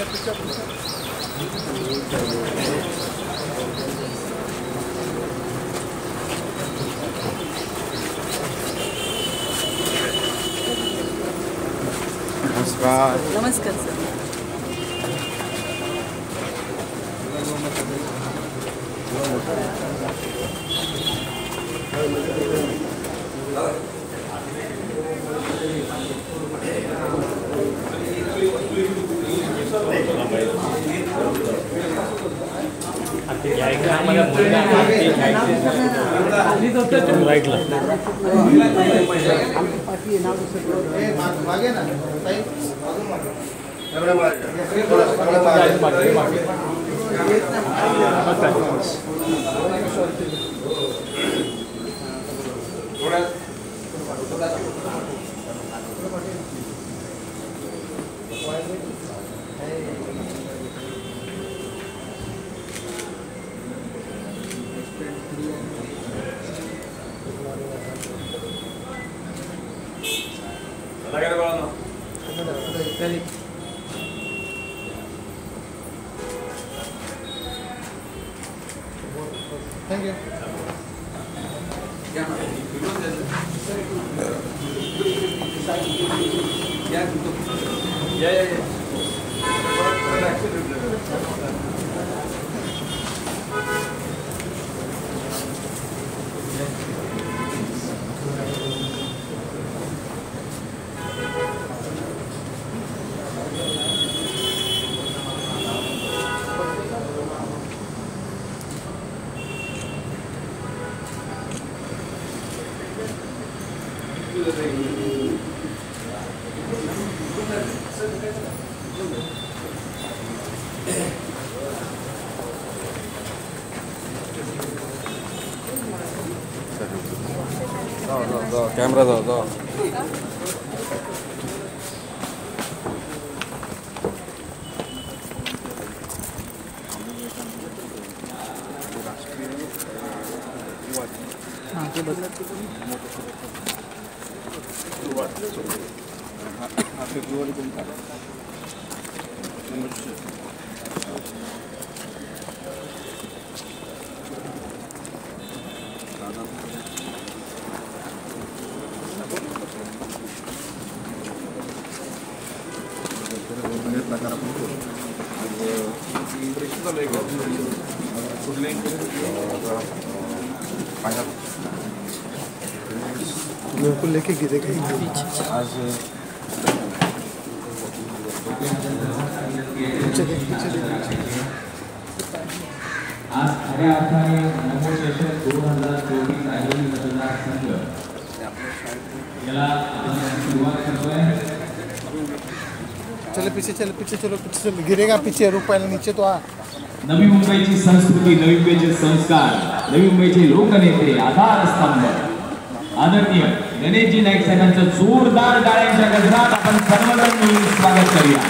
नमस्कार. नमस्कार sir. Thank you. Camera दो मेरे को लेके गिरेगा आज आज खऱ्या अर्थाने नमो सेशन 2024 आयोजित मतदार संघ याला सुरुवात करतोय. चलो पीछे चलो गिरेगा पीछे रुक पहले नीचे तो आ. नवी मुंबईची संस्कृती, नवी मुंबईचे संस्कार, नवी मुंबईचे लोकनेते, आधारस्तंभ आदरणीय गणेशजी नाईक साहेबांचं जोरदार टाळ्यांच्या गजरात आपण सर्वजण मिळून स्वागत करूया.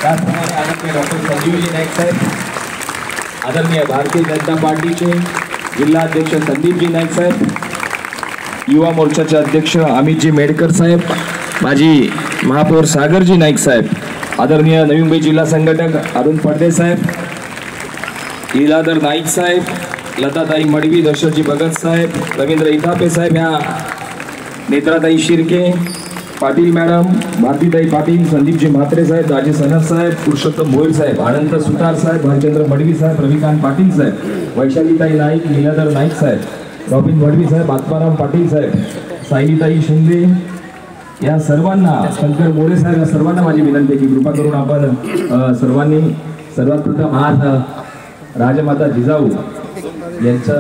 त्याचप्रमाणे आदरणीय डॉक्टर संजीवजी नाईक साहेब, आदरणीय भारतीय जनता पार्टीचे जिल्हाध्यक्ष संदीपजी नाईक साहेब, युवा मोर्चाचे अध्यक्ष अमितजी मेडकर साहेब, माजी महापौर सागरजी नाईक साहेब, आदरणीय नवी मुंबई जिल्हा संघटक अरुण पडदे साहेब, लीलाधर नाईक साहेब, लताताई मडवी, दशरथजी भगत साहेब, रवींद्र इथापे साहेब, या नेत्राताई शिर्के, पाटील मॅडम, भारतीताई पाटील, संदीपजी म्हात्रे साहेब, राजेश अनस साहेब, पुरुषोत्तम भोईर साहेब, अनंत सुतार साहेब, भालचंद्र मडवी साहेब, रविकांत पाटील साहेब, वैशालीताई नाईक, लीलाधर नाईक साहेब, रॉबिन मडवी साहेब, आत्माराम पाटील साहेब, सायलीताई शिंदे, या सर्वांना, शंकर मोरे साहेब, या सर्वांना माझी विनंती आहे की कृपा करून आपण सर्वांनी सर्वात प्रथम आज राजमाता जिजाऊ यांचं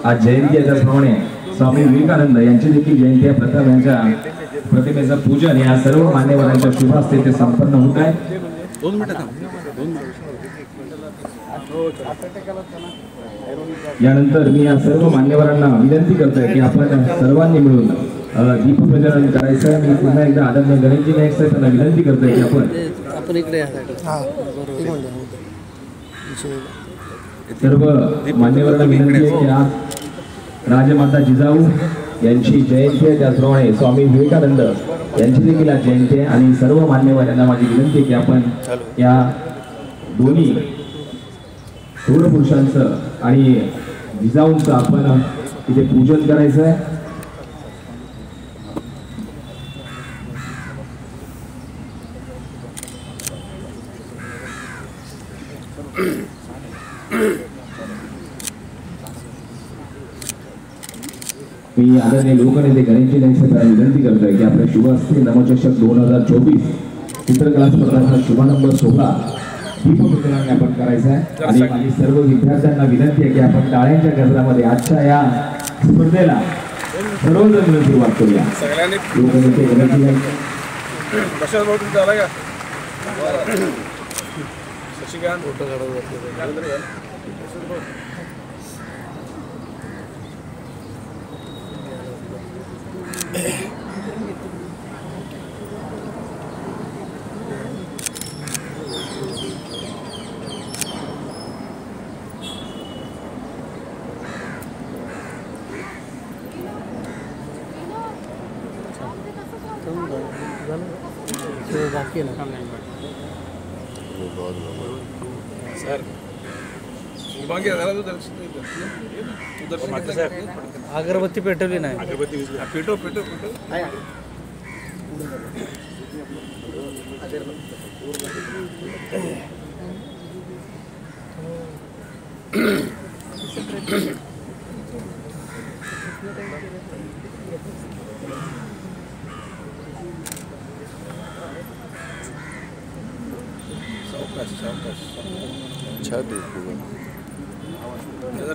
आज जयंती आहे. त्याचप्रमाणे स्वामी विवेकानंद यांची देखील जयंती आहे. प्रथम यांच्या प्रतिमेचं पूजन या सर्व मान्यवरांच्या शुभ हस्ते ते संपन्न होत आहे. 2 मिनिटं यानंतर मी या सर्व मान्यवरांना विनंती करतोय की आपण सर्वांनी मिळून दीप प्रज्वलन करायचं. मी पुन्हा एकदा आदरणीय गणेशजी नाईक साहेब यांना विनंती करतोय की आपण इकडे सर्व मान्यवरांना विनंती आहे की आज राजमाता जिजाऊ यांची जयंती आहे, त्याचप्रमाणे स्वामी विवेकानंद यांची देखील आज जयंती आहे आणि सर्व मान्यवरांना माझी विनंती आहे की आपण या दोन्ही थोर पुरुषांचं आणि जिजाऊंचं आपण इथे पूजन करायचं आहे. मी आदरणीय लोकनेते गणेशजी नाईक साहेबांना विनंती करतोय की आपल्या शुभ हस्ते नमचषक 2024 चित्रकला स्पर्धाचा शुभारंभ सोहळा दीपप्रज्वलनाने आपण करायचा आहे आणि माझी सर्व विद्यार्थ्यांना विनंती आहे की आपण टाळ्यांच्या गजरामध्ये आजच्या या स्पर्धेला सर्वजण मिळून सुरुवात करूया. लोकनेते गणेशजी नाईक अगरबत्ती पेटवली नाही. पेटो पेटो पेटो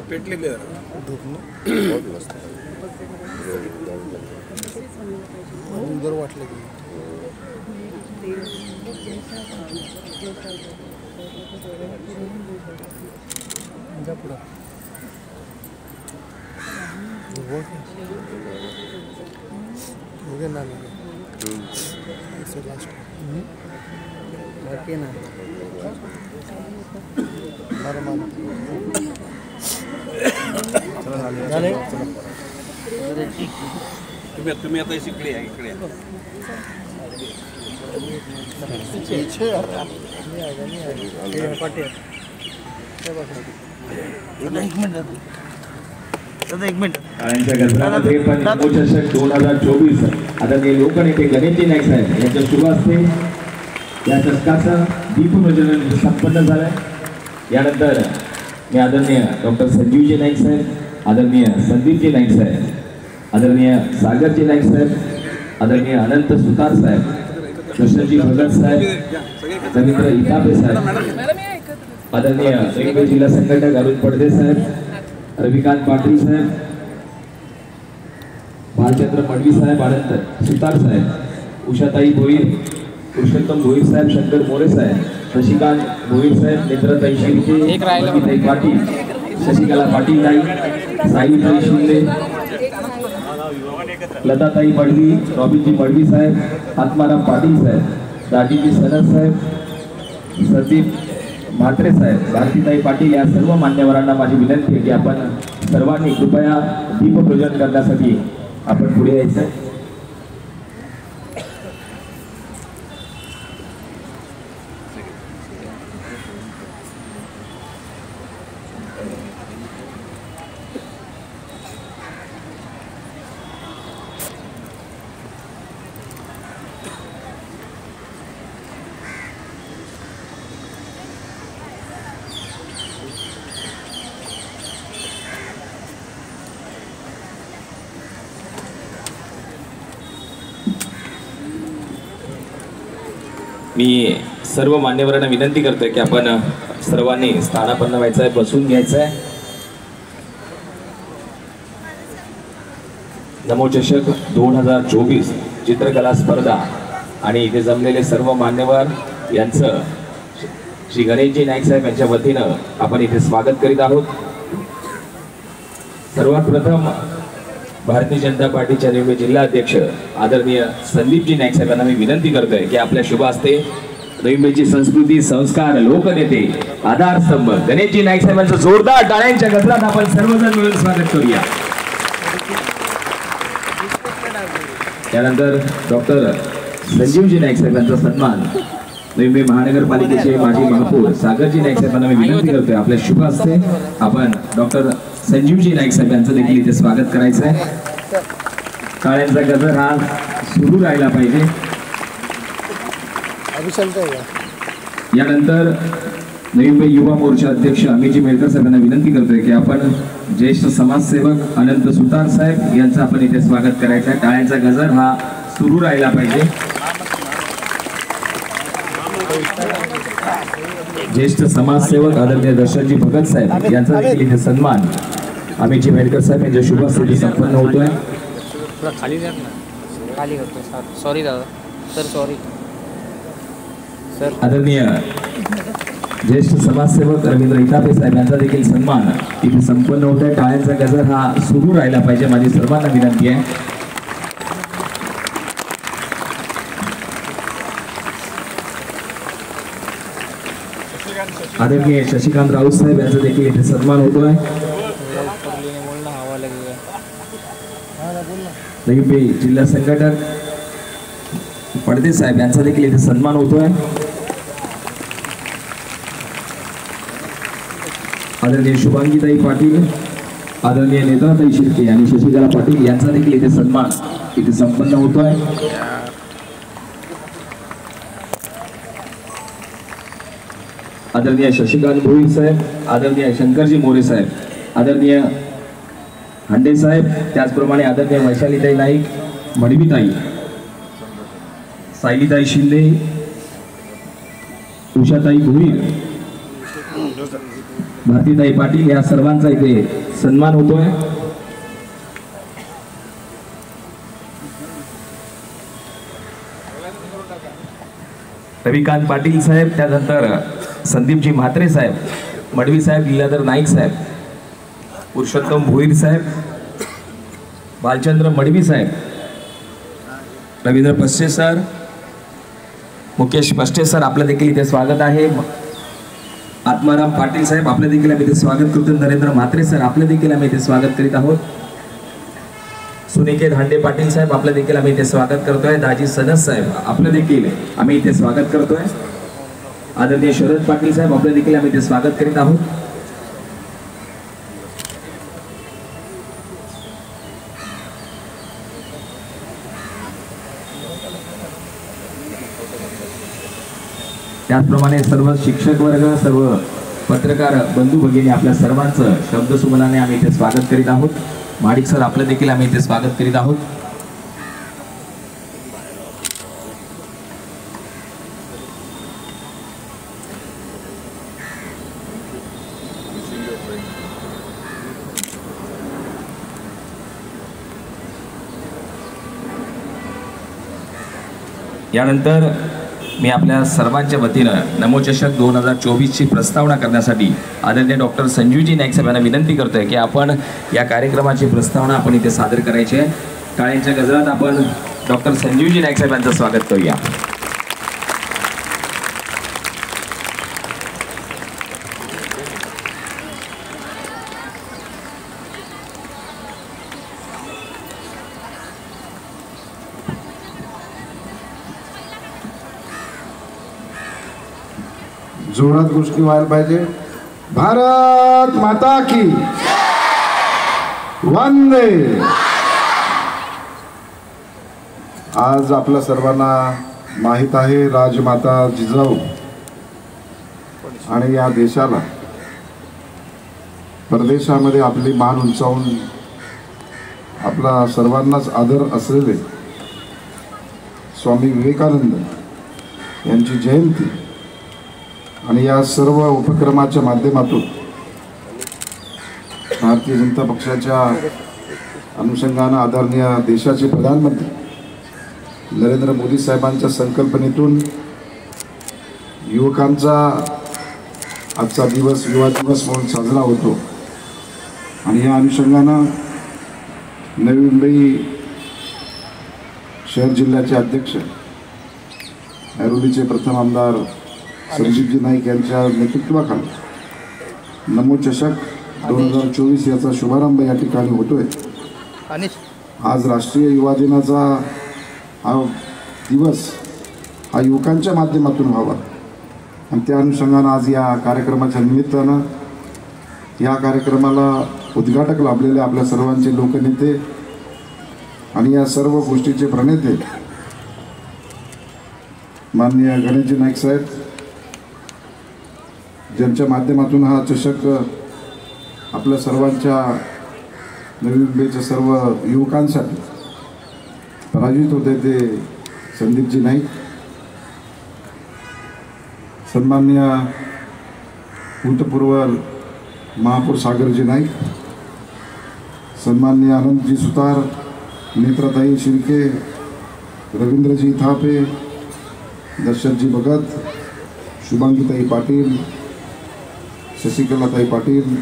पेटलेले उदर वाटलं की तुम्ही आता इकडे या इकडे एक मिनिट 2024 आदरणीय लोकनेते गणेशजी नाईक साहेब यांच्या शुभ हस्ते या चषकाचं दीपप्रज्वलन संपन्न झालंय. यानंतर मी आदरणीय डॉक्टर संजीवजी नाईक साहेब, आदरणीय संदीपजी नाईक साहेब, आदरणीय सागरजी नाईक साहेब, आदरणीय अनंत सुतार साहेब, कृष्णजी भगत साहेब, रवींद्र इतापे साहेब, आदरणीय रेल्वे जिल्हा संघटक अरुण पडदे साहेब, रविकांत पाटील साहेब, भालचंद्र मडवी साहेब, अनंत सुतार साहेब, उषाताई भोईर, पुरुषोत्तम भोईर साहेब, शंकर मोरे साहेब, शशिकांत भोईर साहेब, नेत्रताई शिर्के, ताई पाटील, शशिकला पाटील ताई, साईताई शिंदे, लताताई मडवी, रॉबिनजी मडवी साहेब, आत्माराम पाटील साहेब, दाजीजी सनद साहेब, संदीप म्हात्रे साहेब, भारतीताई पाटील या सर्व मान्यवरांना माझी विनंती आहे की आपण सर्वांनी कृपया दीपप्रज्वलन करण्यासाठी आपण पुढे यायचं. मी सर्व मान्यवरांना विनंती करतोय की आपण सर्वांनी स्थानापन्न व्हायचं आहे, बसून घ्यायचं आहे. नमोचषक 2024 चित्रकला स्पर्धा आणि इथे जमलेले सर्व मान्यवर यांचं श्री गणेशजी नाईक साहेब यांच्या वतीनं आपण इथे स्वागत करीत आहोत. सर्वात प्रथम भारतीय जनता पार्टीचे रेल्वे जिल्हा अध्यक्ष आदरणीय संदीपजी नाईक साहेबांना मी विनंती करतोय की आपल्या शुभ हस्ते रेल्वेची संस्कृती, संस्कार, लोकनेते, आधारस्तंभ गणेशजी नाईक साहेबांचं जोरदार टाळ्यांच्या गजरात आपण सर्वजण मिळून स्वागत करूया. त्यानंतर डॉक्टर संजीवजी नाईक साहेबांचा सन्मान नवी मुंबई महानगरपालिकेचे माजी महापौर सागरजी नाईक साहेबांना मी विनंती करतोय आपल्या शुभ हस्ते आपण डॉक्टर संजीवजी नाईक साहेब यांचं देखील इथे स्वागत करायचं आहे। टाळ्यांचा गजर हा सुरू राहिला पाहिजे। यानंतर नवी मुंबई युवा मोर्चा अध्यक्ष अमितजी मेडकर साहेबांना विनंती करतोय की आपण ज्येष्ठ समाजसेवक अनंत सुतार साहेब यांचं आपण इथे स्वागत करायचं आहे। टाळ्यांचा गजर हा सुरू राहिला पाहिजे। ज्येष्ठ समाजसेवक आदरणीय दर्शनजी भगत साहेब यांचा देखील इथे सन्मान अमितजी मेडकर साहेब यांच्या शुभ हस्ते संपन्न होतोय। सॉरी दादा सर, सॉरी सर। आदरणीय ज्येष्ठ समाजसेवक रवींद्र इतापे साहेब यांचा देखील सन्मान इथे संपन्न होत आहे। टाळ्यांचा गजर हा सुरू राहिला पाहिजे माझी सर्वांना विनंती आहे। आदरणीय शशिकांत राऊत साहेब यांचा देखील इथे सन्मान होतोय। नवी मुंबई जिल्हा संघटक पडदे साहेब यांचा देखील इथे सन्मान होतोय। आदरणीय शुभांगीताई पाटील, आदरणीय नेत्राताई शिर्के आणि शशिकला पाटील यांचा देखील इथे सन्मान इथे संपन्न होतोय। आदरणीय शशिकांत भोईर साहेब, आदरणीय शंकरजी मोरे साहेब, आदरणीय हंडे साहेब, त्याचप्रमाणे आदरणीय वैशालीताई नाईक, मडवीताई, सायलीताई शिंदे, उषाताई भोईर, भारतीताई पाटील या सर्वांचा इथे सन्मान होतोय। रविकांत पाटील साहेब, त्यानंतर संदीपजी म्हात्रे साहेब, मडवी साहेब, लीलाधर नाईक साहेब, पुरुषोत्तम भोईर साहेब, बालचंद्र मडवी साहेब, रवींद्र पस्टे सर, मुकेश पस्टे सर आपलं देखील इथे स्वागत आहे। आत्माराम पाटील साहेब आपलं देखील आम्ही इथे स्वागत करतो। नरेंद्र म्हात्रे सर आपलं देखील आम्ही इथे स्वागत करीत आहोत। सुनिकेत हांडे पाटील साहेब आपलं देखील आम्ही इथे स्वागत करतोय। दाजी सनस साहेब आपलं देखील आम्ही इथे स्वागत करतोय। आदरणीय शरद पाटील साहेब आपलं देखील आम्ही इथे स्वागत करीत आहोत। त्याचप्रमाणे सर्व शिक्षक वर्ग, सर्व पत्रकार बंधू भगिनी आपल्या सर्वांचं शब्दसुमनाने आम्ही इथे स्वागत करीत आहोत। माडिक सर आपलं देखील आम्ही इथे स्वागत करीत आहोत। यानंतर मी आपल्या सर्वांच्या वतीनं नमो चषक 2024ची प्रस्तावना करण्यासाठी आदरणीय डॉक्टर संजीवजी नाईक साहेबांना विनंती करतोय की आपण या कार्यक्रमाची प्रस्तावना आपण इथे सादर करायची आहे। टाळ्यांच्या गजरात आपण डॉक्टर संजीवजी नाईक साहेबांचं स्वागत करूया। जोरात गोष्टी व्हायला पाहिजे। भारत माता की वंदे। आज आपल्या सर्वांना माहित आहे राजमाता जिजाऊ आणि या देशाला परदेशामध्ये आपली मान उंचावून आपला सर्वांनाच आदर असलेले स्वामी विवेकानंद यांची जयंती आणि या सर्व उपक्रमाच्या माध्यमातून भारतीय जनता पक्षाच्या अनुषंगानं आदरणीय देशाचे प्रधानमंत्री नरेंद्र मोदी साहेबांच्या संकल्पनेतून युवकांचा आजचा दिवस युवा दिवस म्हणून साजरा होतो। आणि या अनुषंगानं नवी मुंबई शहर जिल्ह्याचे अध्यक्ष ऐरोलीचे प्रथम आमदार संजीवजी नाईक यांच्या नेतृत्वाखाली नमो चषक 2024 याचा शुभारंभ या ठिकाणी होतोय। आज राष्ट्रीय युवा दिनाचा हा दिवस हा युवकांच्या माध्यमातून व्हावा आणि त्या अनुषंगानं आज या कार्यक्रमाच्या निमित्तानं या कार्यक्रमाला उद्घाटक लाभलेले आपल्या सर्वांचे लोकनेते आणि या सर्व गोष्टीचे प्रणेते माननीय गणेशजी नाईक साहेब, ज्यांच्या माध्यमातून हा चषक आपल्या सर्वांच्या नवी मुंबईच्या सर्व युवकांसाठी पराजित होते ते संदीपजी नाईक, सन्माननीय भूतपूर्व महापौर सागरजी नाईक, सन्माननीय आनंदजी सुतार, नेत्रताई शिर्के, रवींद्रजी थापे, दर्शनजी भगत, शुभांगीताई पाटील, शशिकलाताई पाटील,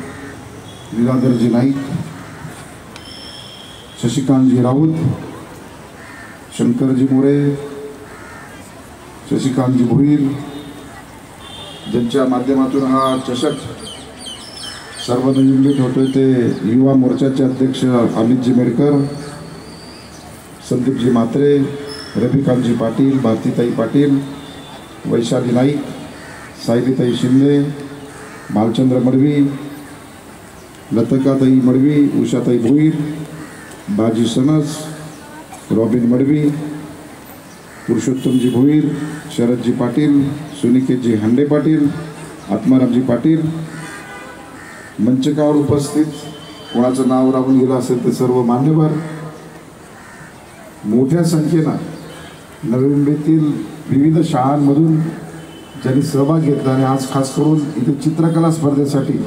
लीलाधरजी नाईक, शशिकांतजी राऊत, शंकरजी मोरे, शशिकांतजी भोईर, ज्यांच्या माध्यमातून हा चषक सर्व नियोजित होतोय ते युवा मोर्चाचे अध्यक्ष अमितजी मेडकर, संदीपजी म्हात्रे, रविकांतजी पाटील, भारतीताई पाटील, वैशाली नाईक, सायलीताई शिंदे, भालचंद्र मडवी, लतकाताई मडवी, उषाताई भोईर, बाजी सनस, रॉबिन मडवी, पुरुषोत्तमजी भोईर, शरदजी पाटील, सुनिकेतजी हांडे पाटील, आत्मारामजी पाटील, मंचकावर उपस्थित कोणाचं नाव राहून गेलं असेल ते सर्व मान्यवर, मोठ्या संख्येनं नवी मुंबईतील विविध शाळांमधून ज्यांनी सहभाग घेतला आणि आज खास करून इथे चित्रकला स्पर्धेसाठी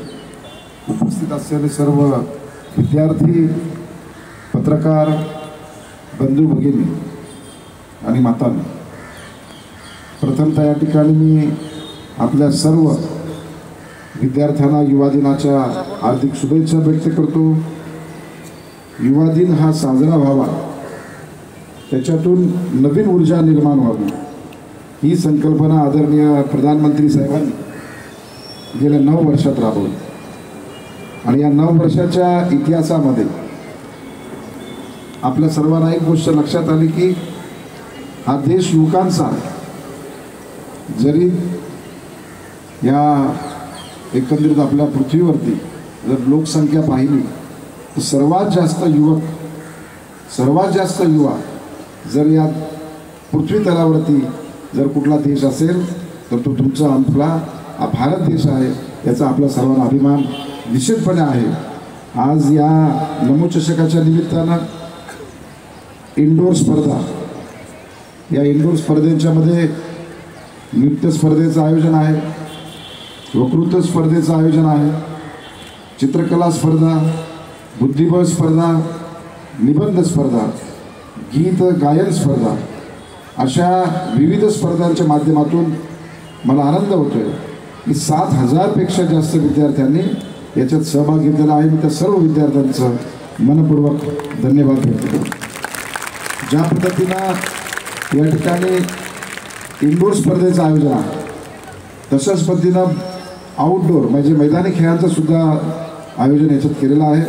उपस्थित असलेले सर्व विद्यार्थी, पत्रकार, बंधू भगिनी आणि मातांनी, प्रथमतः या ठिकाणी मी आपल्या सर्व विद्यार्थ्यांना युवा दिनाच्या हार्दिक शुभेच्छा व्यक्त करतो. युवा दिन हा साजरा व्हावा, त्याच्यातून नवीन ऊर्जा निर्माण व्हावी, ही संकल्पना आदरणीय प्रधानमंत्री साहेबांनी गेल्या 9 वर्षात राबवली आणि या 9 वर्षाच्या इतिहासामध्ये आपल्या सर्वांना एक गोष्ट लक्षात आली की हा देश युवकांचा आहे. जरी या एकंदरीत आपल्या पृथ्वीवरती जर लोकसंख्या पाहिली तर सर्वात जास्त युवा जर या पृथ्वी तलावरती जर कुठला देश असेल तर तो तुमचा आपला हा भारत देश आहे. याचा आपल्या सर्वांना अभिमान निश्चितपणे आहे. आज या नमो चषकाच्या निमित्तानं इंडोर स्पर्धा, या इंडोर स्पर्धेच्यामध्ये नृत्य स्पर्धेचं आयोजन आहे, वक्तृत्व स्पर्धेचं आयोजन आहे, चित्रकला स्पर्धा, बुद्धिबळ स्पर्धा, निबंध स्पर्धा, गीत गायन स्पर्धा, अशा विविध स्पर्धांच्या माध्यमातून मला आनंद होतोय की 7,000पेक्षा जास्त विद्यार्थ्यांनी याच्यात सहभाग घेतलेला आहे. मी त्या सर्व विद्यार्थ्यांचं मनपूर्वक धन्यवाद व्यक्त करतो. ज्या पद्धतीनं या ठिकाणी इंडोर स्पर्धेचं आयोजन आहे, तशाच पद्धतीनं आउटडोर म्हणजे मैदानी खेळांचं सुद्धा आयोजन याच्यात केलेलं आहे.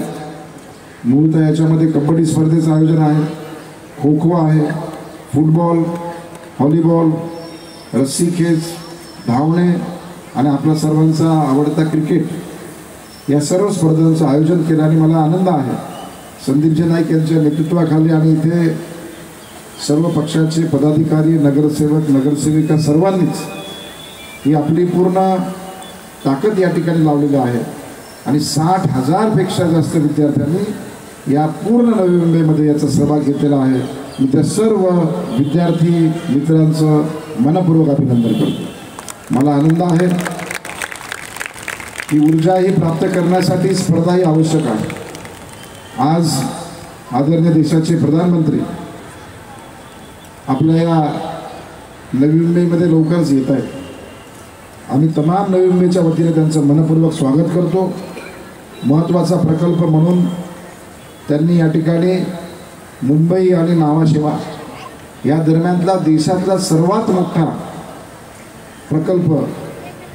मूळतः याच्यामध्ये कबड्डी स्पर्धेचं आयोजन आहे, खो खो आहे, फुटबॉल, व्हॉलीबॉल, रस्सी खेच, धावणे आणि आपला सर्वांचा आवडता क्रिकेट, या सर्व स्पर्धांचं आयोजन केलं आणि मला आनंद आहे संदीपजी नाईक यांच्या नेतृत्वाखाली आणि इथे सर्व पक्षाचे पदाधिकारी, नगरसेवक, नगरसेविका सर्वांनीच ही आपली पूर्ण ताकद या ठिकाणी लावलेली आहे आणि 60,000पेक्षा जास्त विद्यार्थ्यांनी या पूर्ण नवी मुंबईमध्ये याचा सहभाग घेतलेला आहे. मी त्या सर्व विद्यार्थी मित्रांचं मनपूर्वक अभिनंदन करतो. मला आनंद आहे की ऊर्जा ही प्राप्त करण्यासाठी स्पर्धा ही आवश्यक आहे. आज आदरणीय देशाचे प्रधानमंत्री आपल्या या नवी मुंबईमध्ये लवकरच येत आहेत. आम्ही तमाम नवी मुंबईच्या वतीने त्यांचं मनपूर्वक स्वागत करतो. महत्त्वाचा प्रकल्प म्हणून त्यांनी या ठिकाणी मुंबई आणि नावाशेवा या दरम्यानला देशातला सर्वात मोठा प्रकल्प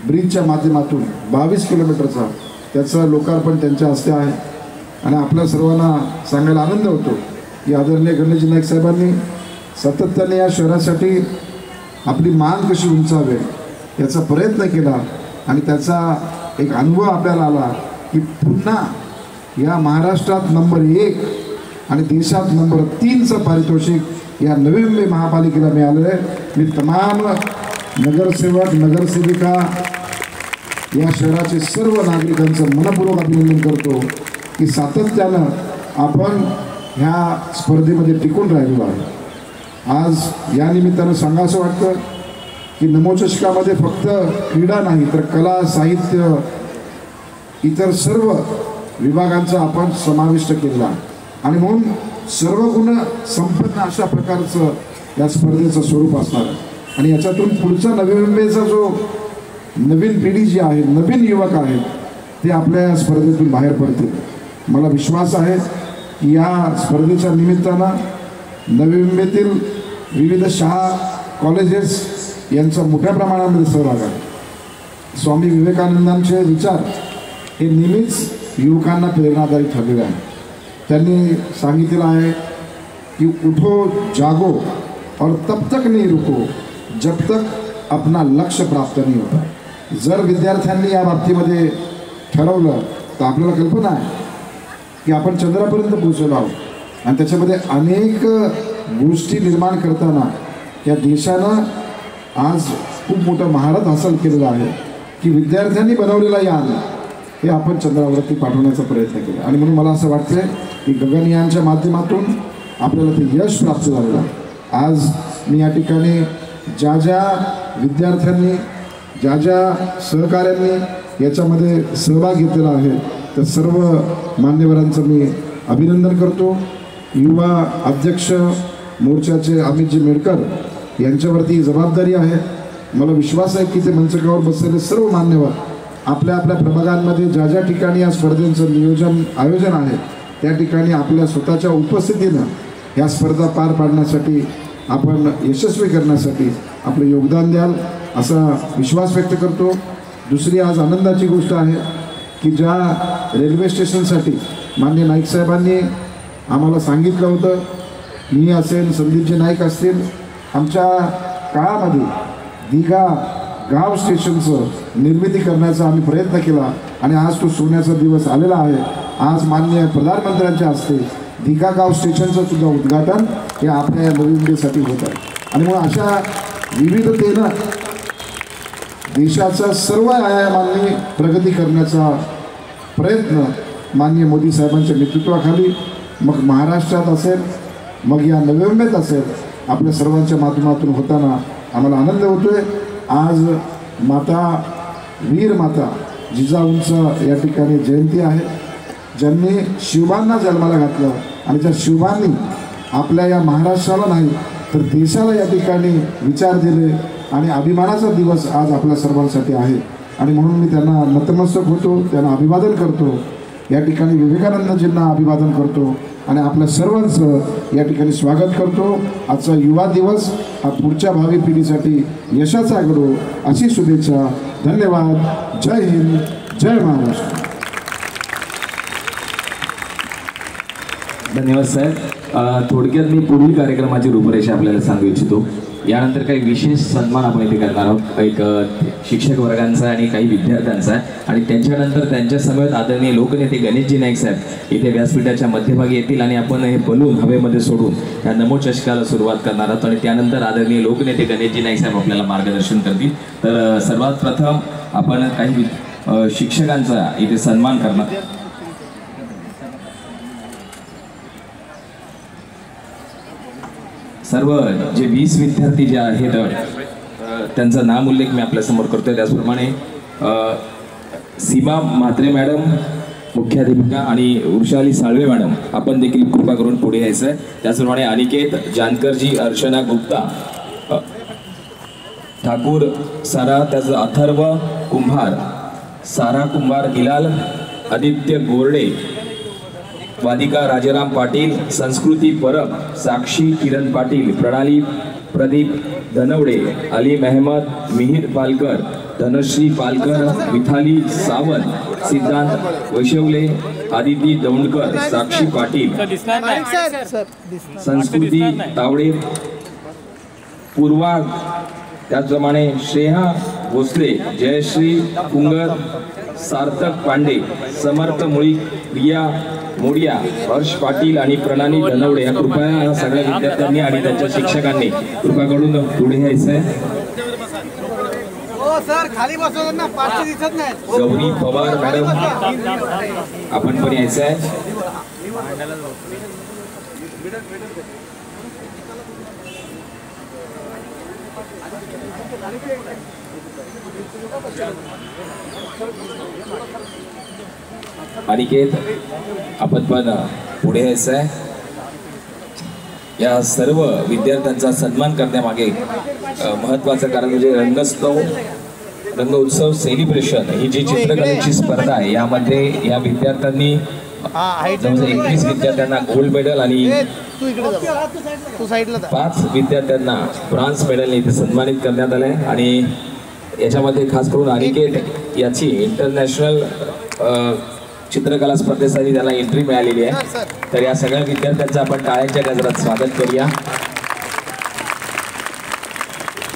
ब्रिजच्या माध्यमातून 22 किलोमीटरचा त्याचं लोकार्पण त्यांच्या हस्ते आहे आणि आपल्या सर्वांना सांगायला आनंद होतो की आदरणीय गणेशजी नाईक साहेबांनी सातत्याने या शहरासाठी आपली मान कशी उंचावेल याचा प्रयत्न केला आणि त्याचा एक अनुभव आपल्याला आला की पुन्हा या महाराष्ट्रात नंबर 1 आणि देशात नंबर 3चं पारितोषिक या नवी मुंबई महापालिकेला मिळालं आहे। मी तमाम नगरसेवक नगरसेविका या शहराचे सर्व नागरिकांचं मनपूर्वक अभिनंदन करतो की सातत्यानं आपण ह्या स्पर्धेमध्ये टिकून राहिलो आहे। आज या निमित्तानं सांगावंसं वाटतं की नमोचषकामध्ये फक्त क्रीडा नाही तर कला साहित्य इतर सर्व विभागांचा आपण समाविष्ट केला आणि म्हणून सर्व गुण संपन्न अशा प्रकारचं या स्पर्धेचं स्वरूप असणार आणि याच्यातून पुढचा नवी मुंबईचा जो नवीन पिढी जी आहे नवीन युवक आहेत ते आपल्या या स्पर्धेतून बाहेर पडतील। मला विश्वास आहे की या स्पर्धेच्या निमित्तानं नवी मुंबईतील विविध शाळा कॉलेजेस यांचा मोठ्या प्रमाणामध्ये सहभाग आहे। स्वामी विवेकानंदांचे विचार हे नेहमीच युवकांना प्रेरणादायी ठरलेले आहे। त्यांनी सांगितलेलं आहे कि उठो जागो और तब तक नहीं रुको जब तक अपना लक्ष्य प्राप्त नहीं होता। जर विद्यार्थ्यांनी या बाबतीमध्ये ठरवलं तर आपल्याला कल्पना आहे की आपण चंद्रापर्यंत पोहोचलो आहोत आणि त्याच्यामध्ये अनेक गोष्टी निर्माण करताना या देशानं आज खूप मोठं महारथ हासिल केलेलं आहे की विद्यार्थ्यांनी बनवलेला यान हे आपण चंद्रावरती पाठवण्याचा प्रयत्न केला आणि म्हणून मला असं वाटतं की गगनयानच्या माध्यमातून आपल्याला ते यश प्राप्त झालेलं आहे। आज मी या ठिकाणी ज्या ज्या विद्यार्थ्यांनी ज्या ज्या सहकाऱ्यांनी याच्यामध्ये सहभाग घेतलेला आहे तर सर्व मान्यवरांचं मी अभिनंदन करतो। युवा अध्यक्ष मोर्चाचे अमितजी मेडकर यांच्यावरती जबाबदारी आहे। मला विश्वास आहे की ते मंचकावर बसलेले सर्व मान्यवर आपल्या आपल्या प्रभागांमध्ये ज्या ज्या ठिकाणी या स्पर्धेचं आयोजन आहे त्या ठिकाणी आपल्या स्वतःच्या उपस्थितीनं या स्पर्धा पार पाडण्यासाठी आपण यशस्वी करण्यासाठी आपलं योगदान द्याल असा विश्वास व्यक्त करतो। दुसरी आज आनंदाची गोष्ट आहे की ज्या रेल्वे स्टेशनसाठी माननीय नाईक साहेबांनी आम्हाला सांगितलं होतं, मी असेल संदीपजी नाईक असतील, आमच्या काळामध्ये दिघा गाव स्टेशनचं निर्मिती करण्याचा आम्ही प्रयत्न केला आणि आज तो सोन्याचा दिवस आलेला आहे। आज माननीय प्रधानमंत्र्यांच्या हस्ते दिघा गाव स्टेशनचं सुद्धा उद्घाटन हे आपल्या या नवी मुंबईसाठी होत आहे आणि म्हणून अशा विविधतेनं देशाच्या सर्व आयामांनी प्रगती करण्याचा प्रयत्न माननीय मोदी साहेबांच्या नेतृत्वाखाली मग महाराष्ट्रात असेल मग या नवी मुंबईत असेल आपल्या सर्वांच्या माध्यमातून होताना आम्हाला आनंद होतोय। आज माता वीर माता जिजाऊंचं या ठिकाणी जयंती आहे, ज्यांनी शिवबांना जन्माला घातलं आणि त्या शिवबांनी आपल्या या महाराष्ट्राला नाही तर देशाला या ठिकाणी विचार दिले आणि अभिमानाचा दिवस आज आपल्या सर्वांसाठी आहे आणि म्हणून मी त्यांना नतमस्तक होतो, त्यांना अभिवादन करतो। या ठिकाणी विवेकानंदजींना अभिवादन करतो आणि आपल्या सर्वांचं या ठिकाणी स्वागत करतो। आजचा युवा दिवस हा पुढच्या भावी पिढीसाठी यशाचा घडो अशी शुभेच्छा। धन्यवाद। जय हिंद, जय महाराष्ट्र। धन्यवाद साहेब। थोडक्यात मी पुढील कार्यक्रमाची रूपरेषा आपल्याला सांगू इच्छितो। यानंतर काही विशेष सन्मान आपण इथे करणार आहोत, एक शिक्षक वर्गांचा आणि काही विद्यार्थ्यांचा आणि त्यांच्यानंतर त्यांच्या समवेत आदरणीय लोकनेते गणेशजी नाईक साहेब इथे व्यासपीठाच्या मध्यभागी येतील आणि आपण हे बलून हवेमध्ये सोडून या नमोचषकाला सुरुवात करणार आहोत आणि त्यानंतर आदरणीय लोकनेते गणेशजी नाईक साहेब आपल्याला मार्गदर्शन करतील। तर सर्वात प्रथम आपण काही शिक्षकांचा इथे सन्मान करणार। सर्व जे 20 विद्यार्थी जे आहेत त्यांचा नाम उल्लेख मी आपल्यासमोर करतोय। त्याचप्रमाणे सीमा म्हात्रे मॅडम मुख्याध्यापिका आणि वृषाली साळवे मॅडम आपण देखील कृपा करून पुढे यायचं आहे। त्याचप्रमाणे अनिकेत जानकरजी, अर्चना गुप्ता, ठाकूर सारा, त्याचं अथर्व कुंभार, सारा कुंभार हिलाल, आदित्य गोरडे, वादिका राजाराम पाटील, संस्कृती परब, साक्षी किरण पाटील, प्रणाली प्रदीप धनवडे, अली मेहमद, मिहिर पालकर, धनश्री पालकर, मिथाली सावंत, सिद्धांत वैशवले, आदिती दौंडकर, साक्षी पाटील, संस्कृती तावडे, पूर्वा, त्याचप्रमाणे श्रेया भोसले, जयश्री कुंगर, सार्थक पांडे, समर्थ मुळी, प्रिया मोडिया, हर्ष पाटील आणि प्रणाली धनवडे या कृपया या सगळ्या विद्यार्थ्यांनी आणि त्यांच्या शिक्षकांनी कृपा करून पुढे यायचं आहे. गौरी पवार मॅडम आपण पण यायचं आहे. अनिकेत आपण पण पुढे यायचं आहे. या सर्व विद्यार्थ्यांचा सन्मान करण्यामागे महत्त्वाचं कारण म्हणजे रंग उत्सव सेलिब्रेशन ही जी चित्रकलेची स्पर्धा आहे यामध्ये या विद्यार्थ्यांनी जवळजवळ 21 विद्यार्थ्यांना गोल्ड मेडल आणि 5 विद्यार्थ्यांना ब्रॉन्झ मेडलने इथे सन्मानित करण्यात आलंय. आणि याच्यामध्ये खास करून अनिकेत याची इंटरनॅशनल चित्रकला स्पर्धेसाठी त्याला एंट्री मिळालेली आहे. तर या सगळ्या विद्यार्थ्यांचं आपण टाळ्यांच्या गजरात स्वागत करूया.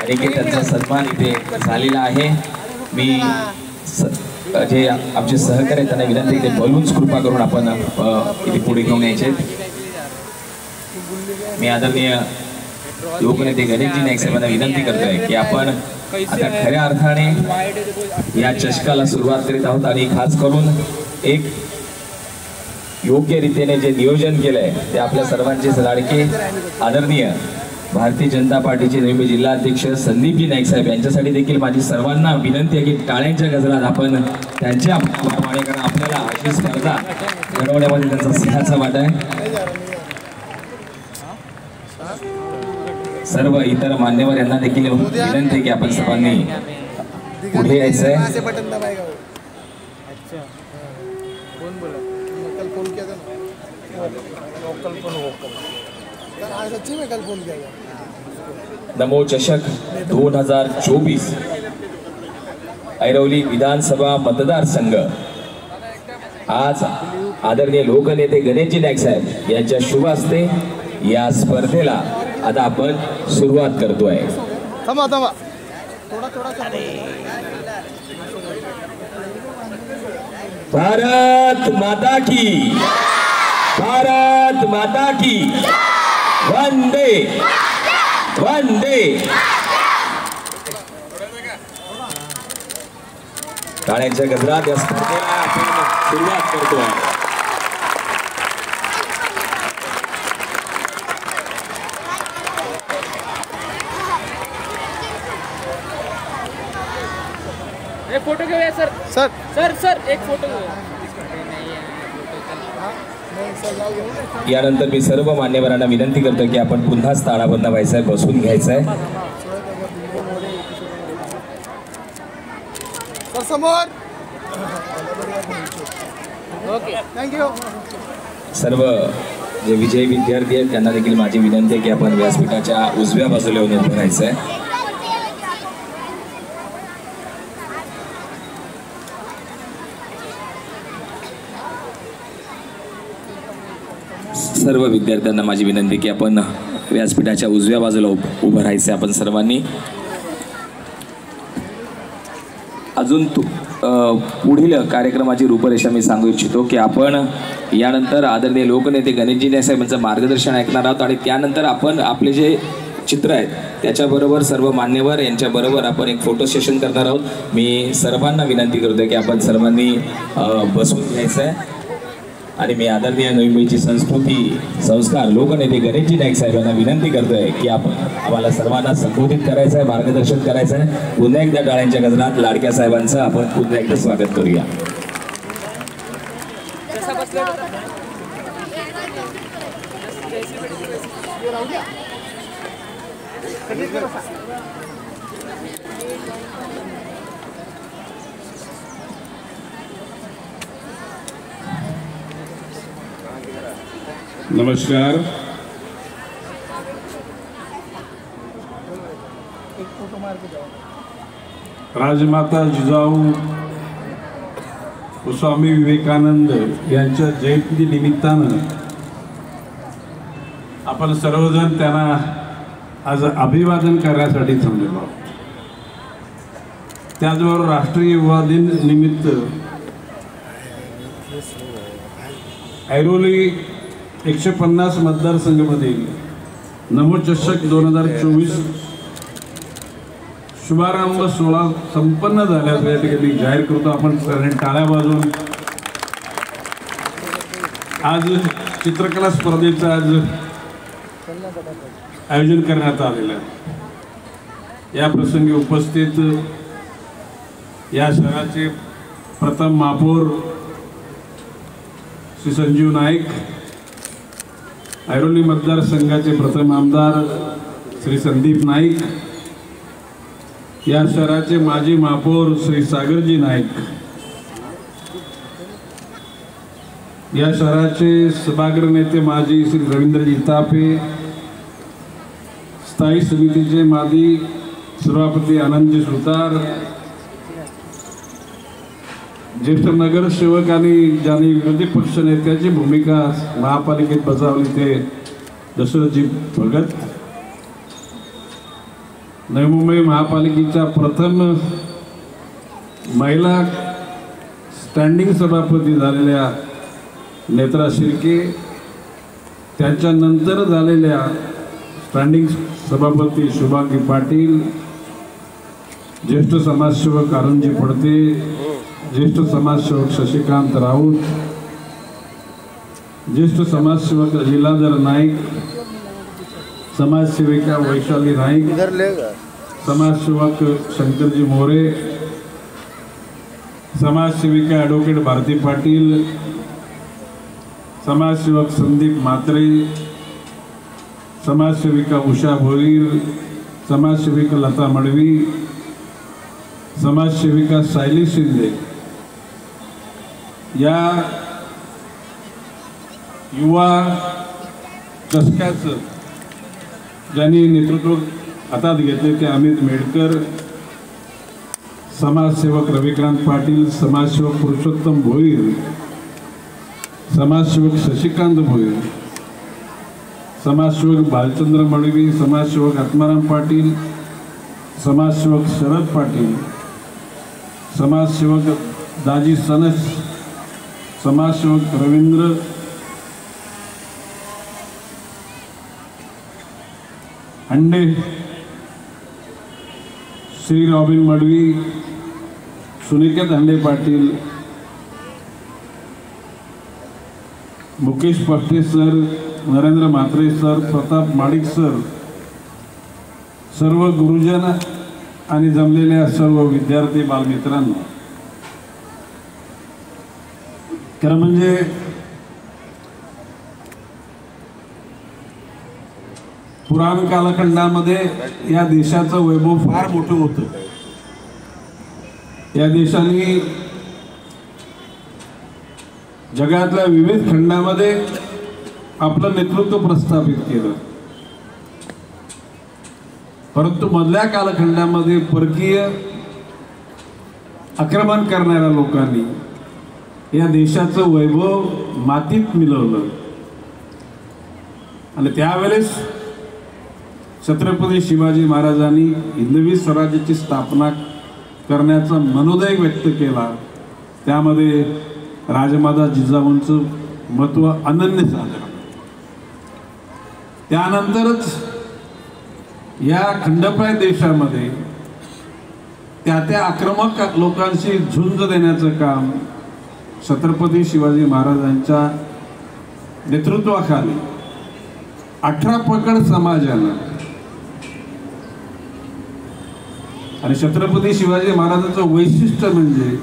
अनिकेत यांचा सन्मान इथे झालेला आहे. मी जे आमचे सहकारी त्यांना विनंती केली बलून्स कृपा करून आपण इथे पुढे घेऊन यायचे. मी आदरणीय लोकनेते गणेशजी नाईक साहेबांना विनंती करतोय की आपण आता खऱ्या अर्थाने या चषकाला सुरुवात करीत आहोत आणि खास करून एक योग्य रीतीने जे नियोजन केलंय ते आपल्या सर्वांचेच लाडके आदरणीय भारतीय जनता पार्टीचे नेहमी जिल्हाध्यक्ष संदीपजी नाईक साहेब यांच्यासाठी देखील माझी सर्वांना विनंती आहे की टाळ्यांच्या गजरात आपण त्यांच्या प्रमाणे, कारण आपल्याला अशी स्पर्धा घडवण्यामध्ये त्यांचा सिंहाचा वाटा आहे. सर्व इतर मान्यवर यांना देखील विनंती आहे की आपण सर्वांनी पुढे यायचं आहे. नमो चषक 2024 ऐरोली विधानसभा मतदारसंघ आज आदरणीय लोकनेते गणेशजी नाईक साहेब यांच्या शुभ हस्ते या स्पर्धेला आता आपण सुरुवात करतोय. भारत माता की, भारत माता की, वंदे वंदे. टाळ्यांच्या गजरात या स्पर्धेला आपण सुरुवात करतोय. एक फोटो घेऊया सर. सर सर सर एक फोटो घेऊया. यानंतर मी सर्व मान्यवरांना विनंती करतो की आपण पुन्हा स्थानाबद्ध व्हायचं आहे, बसून घ्यायचं आहे. समोर ओके थँक्यू. सर्व जे विजयी विद्यार्थी आहेत त्यांना देखील माझी विनंती आहे की आपण व्यासपीठाच्या उजव्या बाजूला येऊन उभं राहायचं आहे. सर्व विद्यार्थ्यांना माझी विनंती की आपण व्यासपीठाच्या उजव्या बाजूला उभं राहायचं आपण सर्वांनी. अजून पुढील कार्यक्रमाची रूपरेषा मी सांगू इच्छितो की आपण यानंतर आदरणीय लोकनेते गणेशजी नाईक साहेबांचं मार्गदर्शन ऐकणार आहोत आणि त्यानंतर आपण आपले जे चित्र आहेत त्याच्याबरोबर सर्व मान्यवर यांच्याबरोबर आपण एक फोटो सेशन करणार आहोत. मी सर्वांना विनंती करतो की आपण सर्वांनी बसून घ्यायचं आहे. आणि मी आदरणीय नवी मुंबईची संस्कृती संस्कार लोकनेते गणेशजी नाईक साहेबांना विनंती करतोय की आपण आम्हाला सर्वांना संबोधित करायचं आहे, मार्गदर्शन करायचं आहे. पुन्हा एकदा टाळ्यांच्या गजरात लाडक्या साहेबांचं आपण पुन्हा एकदा स्वागत करूया. नमस्कार. राजमाता जिजाऊ स्वामी विवेकानंद यांच्या जयंती निमित्तानं आपण सर्वजण त्यांना आज अभिवादन करण्यासाठी थांबलेलो आहोत. त्याचबरोबर राष्ट्रीय युवा दिन निमित्त ऐरोली 150 मतदारसंघामधील नमो चषक 2024 शुभारंभ सोहळा संपन्न झाल्याचं या ठिकाणी जाहीर करतो. आपण सगळ्यांनी टाळ्या वाजवून आज चित्रकला स्पर्धेचं आज आयोजन करण्यात आलेलं आहे. या प्रसंगी उपस्थित या शहराचे प्रथम महापौर श्री संजीव नाईक, ऐरोली मतदारसंघाचे प्रथम आमदार श्री संदीप नाईक, या शहराचे माजी महापौर श्री सागरजी नाईक, या शहराचे सभागृह नेते माजी श्री रवींद्रजी तापे, स्थायी समितीचे माजी सभापती आनंदजी सुतार, ज्येष्ठ नगरसेवक आणि ज्यांनी विरोधी पक्ष नेत्याची भूमिका महापालिकेत बजावली ते दशरथजी भगत, नवी मुंबई महापालिकेच्या प्रथम महिला स्टँडिंग सभापती झालेल्या नेत्रा शिर्के, त्यांच्यानंतर झालेल्या स्टँडिंग सभापती शुभांगी पाटील, ज्येष्ठ समाजसेवक अरुणजी पडते, ज्येष्ठ समाजसेवक शशिकांत राऊत, ज्येष्ठ समाजसेवक लीलाधर नाईक, समाजसेविका वैशाली नाईक, समाजसेवक शंकरजी मोरे, समाजसेविका ॲडव्होकेट भारती पाटील, समाजसेवक संदीप म्हात्रे, समाजसेविका उषा भोईर, समाजसेविका लता मडवी, समाजसेविका सायली शिंदे, या युवा चषकाचं ज्यांनी नेतृत्व हातात घेतले ते अमित मेडकर, समाजसेवक रविकांत पाटील, समाजसेवक पुरुषोत्तम भोईर, समाजसेवक शशिकांत भोईर, समाजसेवक भालचंद्र मडवी, समाजसेवक आत्माराम पाटील, समाजसेवक शरद पाटील, समाजसेवक दाजी सनस, समाजसेवक रवींद्र हंडे, श्री रॉबिन मडवी, सुनिकेत हंडे पाटील, मुकेश पट्टे sir, Narendra Mhatre sir, Pratap Madik sir, सर्व गुरुजन आणि जमलेल्या सर्व विद्यार्थी बालमित्रांनो, खरं म्हणजे पुराण कालखंडामध्ये या देशाचं वैभव फार मोठं होतं. या देशाने जगातल्या विविध खंडामध्ये आपलं नेतृत्व प्रस्थापित केलं, परंतु मधल्या कालखंडामध्ये परकीय आक्रमण करणाऱ्या लोकांनी या देशाचं वैभव मातीत मिळवलं आणि त्यावेळेस छत्रपती शिवाजी महाराजांनी हिंदवी स्वराज्याची स्थापना करण्याचा मनोदय व्यक्त केला. त्यामध्ये राजमाता जिजाऊंचं महत्त्व अनन्यसाधारण. त्यानंतरच या खंडप्राय देशामध्ये त्या आक्रमक लोकांशी झुंज देण्याचं काम छत्रपती शिवाजी महाराजांच्या नेतृत्वाखाली 18 पकड समाजानं आणि छत्रपती शिवाजी महाराजांचं वैशिष्ट्य म्हणजे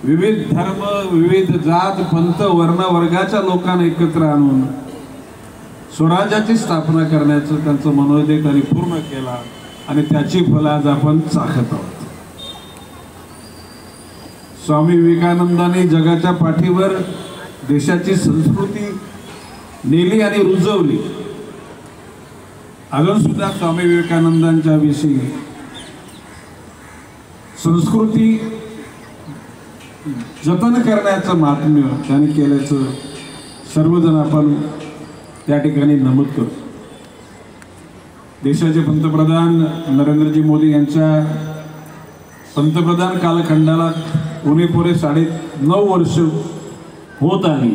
विविध धर्म, विविध जात, पंथ, वर्ण, वर्गाच्या लोकांना एकत्र आणून स्वराज्याची स्थापना करण्याचं त्यांचं मनोदय त्यांनी पूर्ण केला आणि त्याची फलं आज आपण चाखत आहोत. स्वामी विवेकानंदांनी जगाच्या पाठीवर देशाची संस्कृती नेली आणि रुजवली. अजून सुद्धा स्वामी विवेकानंदांच्या विषयी संस्कृती जतन करण्याचं महात्म्य त्यांनी केल्याचं सर्वजण आपण त्या ठिकाणी नमूद करतो. देशाचे पंतप्रधान नरेंद्रजी मोदी यांच्या पंतप्रधान कालखंडाला उणेपुणे 9.5 वर्ष होत आली.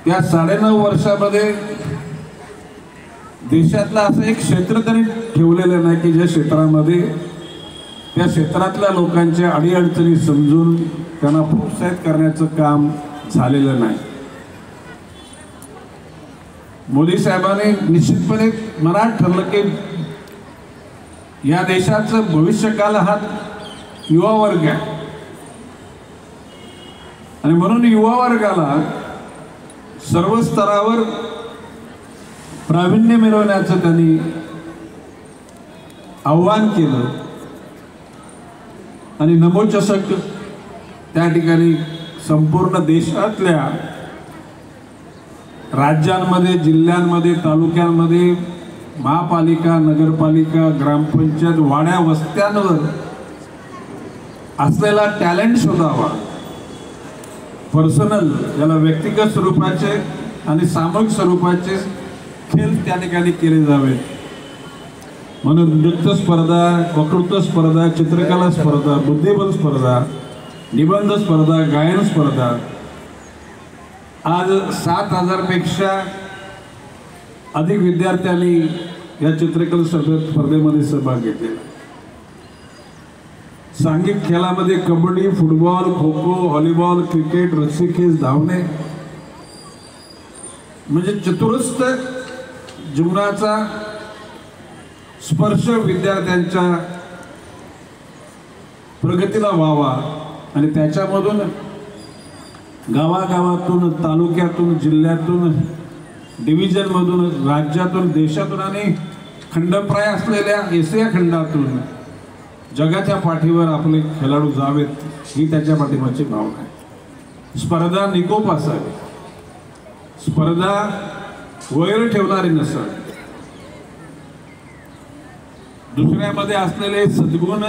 त्या 9.5 वर्षामध्ये देशातलं असं एक क्षेत्र त्यांनी ठेवलेलं नाही की ज्या क्षेत्रामध्ये त्या क्षेत्रातल्या लोकांच्या अडीअडचणी समजून त्यांना प्रोत्साहित करण्याचं काम झालेलं नाही. मोदी साहेबांनी निश्चितपणे मनात ठरलं की या देशाचं भविष्यकाल हा युवा वर्ग आहे आणि म्हणून युवा वर्गाला सर्व स्तरावर प्रावीण्य मिळवण्याचं त्यांनी आव्हान केलं आणि नमोचषक त्या ठिकाणी संपूर्ण देशातल्या राज्यांमध्ये, जिल्ह्यांमध्ये, तालुक्यांमध्ये, महापालिका, नगरपालिका, ग्रामपंचायत, वाड्या वस्त्यांवर असलेला टॅलेंट शोधावा. पर्सनल, याला व्यक्तिगत स्वरूपाचे आणि सामूहिक स्वरूपाचे खेळ त्या ठिकाणी केले जावेत. म्हणून नृत्य स्पर्धा, वक्तृत्व स्पर्धा, चित्रकला स्पर्धा, बुद्धिबळ स्पर्धा, निबंध स्पर्धा, गायन स्पर्धा, आज 7,000 पेक्षा अधिक विद्यार्थ्यांनी या चित्रकला स्पर्धेमध्ये सहभाग घेतलेला. सांघिक खेळामध्ये kabaddi, football, kho kho, volleyball, cricket, रस्सीखेच, धावणे म्हणजे चतुरस्र जीवनाचा स्पर्श विद्यार्थ्यांच्या प्रगतीला व्हावा आणि त्याच्यामधून गावागावातून, तालुक्यातून, जिल्ह्यातून, डिव्हिजनमधून, राज्यातून, देशातून आणि खंडप्राय असलेल्या एशिया खंडातून जगाच्या पाठीवर आपले खेळाडू जावेत, ही त्याच्या पाठीमागची भावना आहे. स्पर्धा निकोप असावी, स्पर्धा वैर ठेवणारी नसावी. दुसऱ्यामध्ये असलेले सद्गुण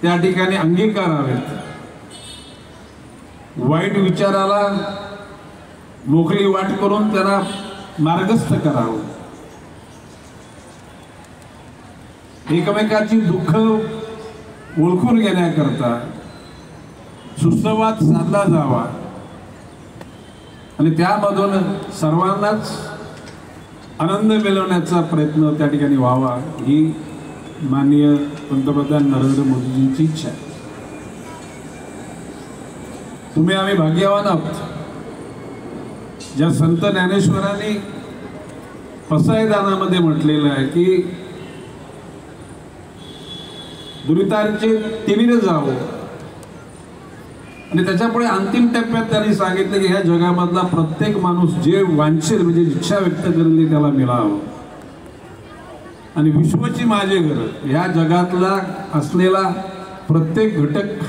त्या ठिकाणी अंगीकारावेत. वाईट विचाराला मोकळी वाट करून त्यांना मार्गस्थ करावं. एकमेकाची दुःख ओळखून घेण्याकरता सुसंवाद साधला जावा आणि त्यामधून सर्वांनाच आनंद मिळवण्याचा प्रयत्न त्या ठिकाणी व्हावा, ही माननीय पंतप्रधान नरेंद्र मोदींची इच्छा आहे. तुम्ही आम्ही भाग्यवान आहोत. ज्या संत ज्ञानेश्वरांनी पसायदानामध्ये म्हटलेलं आहे की दुरितांचे तिमिरे जावो आणि त्याच्यापुढे अंतिम टप्प्यात त्यांनी सांगितलं की ह्या जगामधला प्रत्येक माणूस जे वांछेल म्हणजे इच्छा व्यक्त करेल त्याला मिळावं आणि विश्वची माझे घर, या जगातला असलेला प्रत्येक घटक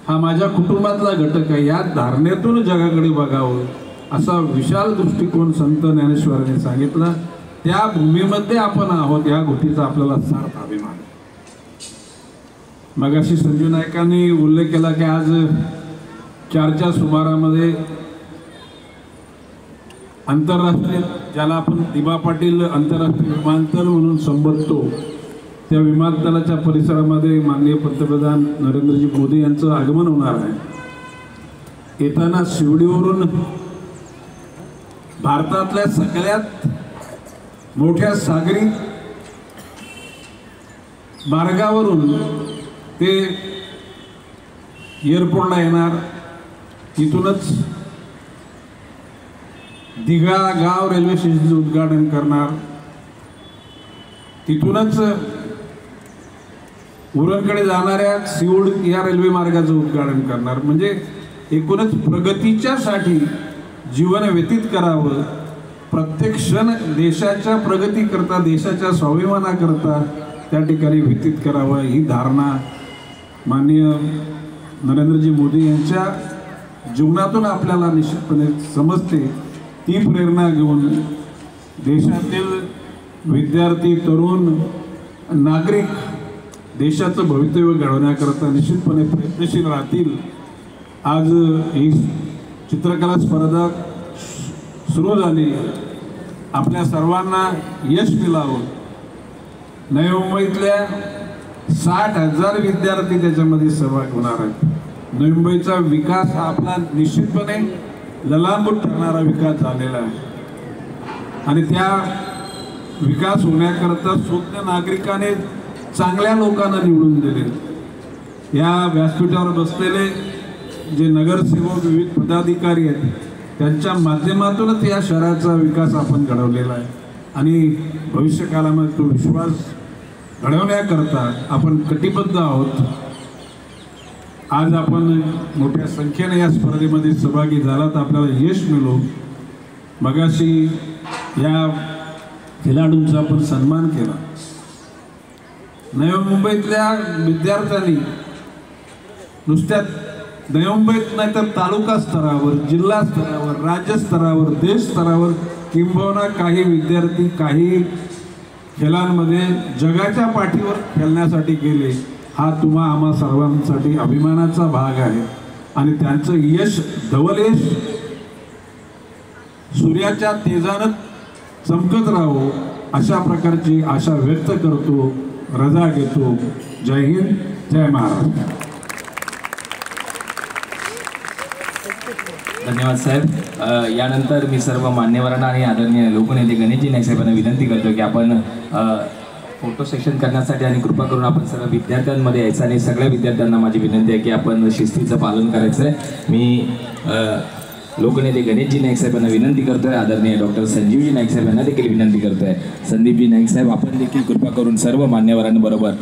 हा माझ्या कुटुंबातला घटक आहे, या धारणेतून जगाकडे बघावं असा विशाल दृष्टिकोन संत ज्ञानेश्वरांनी सांगितला. त्या भूमीमध्ये आपण आहोत, या गोष्टीचा आपल्याला सार्थ अभिमान. मगाशी संजू नायकांनी उल्लेख केला की आज 4च्या सुमारामध्ये आंतरराष्ट्रीय, ज्याला आपण दिबा पाटील आंतरराष्ट्रीय विमानतळ म्हणून संबोधतो, त्या विमानतळाच्या परिसरामध्ये माननीय पंतप्रधान नरेंद्रजी मोदी यांचं आगमन होणार आहे. येताना शिवडीवरून भारतातल्या सगळ्यात मोठ्या सागरी मार्गावरून ते एअरपोर्टला येणार. तिथूनच दिघा गाव रेल्वे स्टेशनचं उद्घाटन करणार. तिथूनच उरणकडे जाणाऱ्या सिऊड या रेल्वे मार्गाचं उद्घाटन करणार. म्हणजे एकूणच प्रगतीच्यासाठी जीवन व्यतीत करावं, प्रत्येक क्षण देशाच्या प्रगतीकरता, देशाच्या स्वाभिमानाकरता त्या ठिकाणी व्यतीत करावं, ही धारणा माननीय नरेंद्रजी मोदी यांच्या जीवनातून आपल्याला निश्चितपणे समजते. ती प्रेरणा घेऊन देशातील विद्यार्थी, तरुण, नागरिक देशाचं भवितव्य घडवण्याकरता निश्चितपणे प्रयत्नशील राहतील. आज ही चित्रकला स्पर्धा सुरू झाली आपल्या सर्वांना यश मिळावं. नवी मुंबईतल्या 60,000 विद्यार्थी त्याच्यामध्ये सहभाग होणार आहेत. नवी मुंबईचा विकास हा आपला निश्चितपणे ललांबूट ठरणारा विकास झालेला आहे आणि त्या विकास होण्याकरता सुज्ञ नागरिकाने चांगल्या लोकांना निवडून दिले. या व्यासपीठावर बसलेले जे नगरसेवक विविध पदाधिकारी आहेत त्यांच्या माध्यमातूनच या शहराचा विकास आपण घडवलेला आहे आणि भविष्यकाळामध्ये तो विश्वास घडवण्याकरता आपण कटिबद्ध आहोत. आज आपण मोठ्या संख्येने या स्पर्धेमध्ये सहभागी झालात, आपल्याला यश मिळो. मगाशी या खेळाडूंचा आपण सन्मान केला. नवी मुंबईतल्या विद्यार्थ्यांनी नुसत्या नवी मुंबईत नाही तर तालुका स्तरावर, जिल्हा स्तरावर, राज्य स्तरावर, देश स्तरावर किंबहुना काही विद्यार्थी काही खेळांमध्ये जगाच्या पाठीवर खेळण्यासाठी गेले. हा आम्हा सर्वांसाठी अभिमानाचा भाग आहे आणि त्यांचं यश, धवल यश सूर्याच्या तेजानं चमकत राहो अशा प्रकारची आशा व्यक्त करतो. रजा घेतो. जय हिंद, जय महाराष्ट्र. धन्यवाद साहेब. यानंतर मी सर्व मान्यवरांना आणि आदरणीय लोकनेते गणेशजी नाईक साहेबांना विनंती करतो की आपण फोटो सेशन करण्यासाठी आणि कृपा करून आपण सर्व विद्यार्थ्यांमध्ये यायचं आणि सगळ्या विद्यार्थ्यांना माझी विनंती आहे की आपण शिस्तीचं पालन करायचं आहे. मी लोकनेते गणेशजी नाईक साहेबांना विनंती करतोय. आदरणीय डॉक्टर संजीवजी नाईक साहेबांना देखील विनंती करतोय. संदीपजी नाईक साहेब आपण देखील कृपा करून सर्व मान्यवरांबरोबर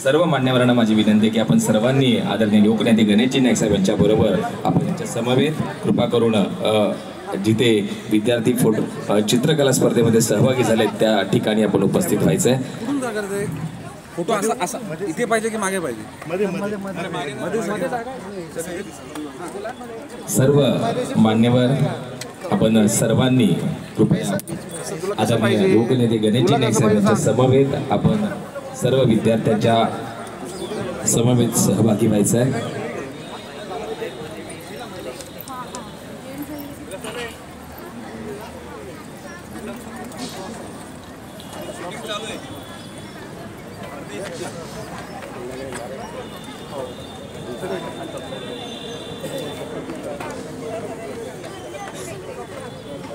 सर्व मान्यवरांना माझी विनंती आहे की आपण सर्वांनी आदरणीय लोकनेते गणेशजी नाईक साहेबांच्या बरोबर आपण त्यांच्या समवेत कृपा करून जिथे विद्यार्थी फोटो चित्रकला स्पर्धेमध्ये सहभागी झाले त्या ठिकाणी आपण उपस्थित व्हायचं आहे. फोटो असा इथे पाहिजे की मागे पाहिजे? सर्व मान्यवर आपण सर्वांनी कृपया आदरणीय लोकनेते गणेशजी नाईक साहेबांच्या समवेत आपण सर्व विद्यार्थ्यांच्या समवेत सहभागी व्हायचं आहे.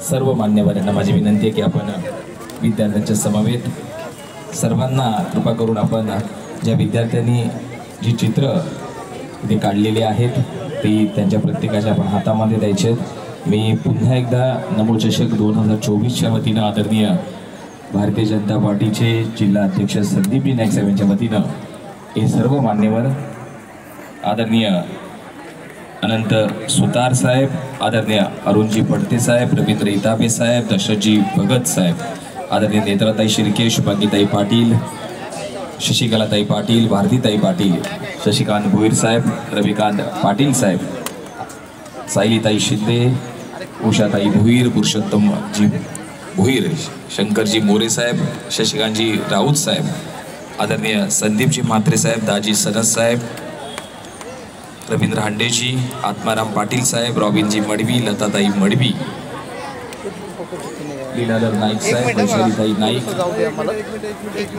सर्व मान्यवरांना माझी विनंती आहे की आपण विद्यार्थ्यांच्या समवेत सर्वांना कृपा करून आपण ज्या विद्यार्थ्यांनी जी चित्र इथे काढलेली आहेत ती त्यांच्या प्रत्येकाच्या आपण हातामध्ये द्यायचे आहेत. मी पुन्हा एकदा नमो चषक 2024च्या वतीनं आदरणीय भारतीय जनता पार्टीचे जिल्हा अध्यक्ष संदीपजी नाईक साहेबांच्या वतीनं हे सर्व मान्यवर आदरणीय अनंत सुतार साहेब, आदरणीय अरुणजी पडते साहेब, रवींद्र इताबे साहेब, दशरथजी भगत साहेब, आदरणीय नेत्राताई शिर्के, शुभांगीताई पाटील, शशिकलाताई पाटील, भारतीताई पाटील, शशिकांत भोईर साहेब, रविकांत पाटील साहेब, सायलीताई शिंदे, उषाताई भोईर, पुरुषोत्तमजी भोईर, शंकरजी मोरे साहेब, शशिकांतजी राऊत साहेब, आदरणीय संदीपजी म्हात्रे साहेब, दाजी सनस साहेब, रवींद्र हांडेजी, आत्माराम पाटील साहेब, रॉबिनजी मडवी, लताताई मडवी, लीलाधर नाईक साहेब, वैशालीताई नाईक,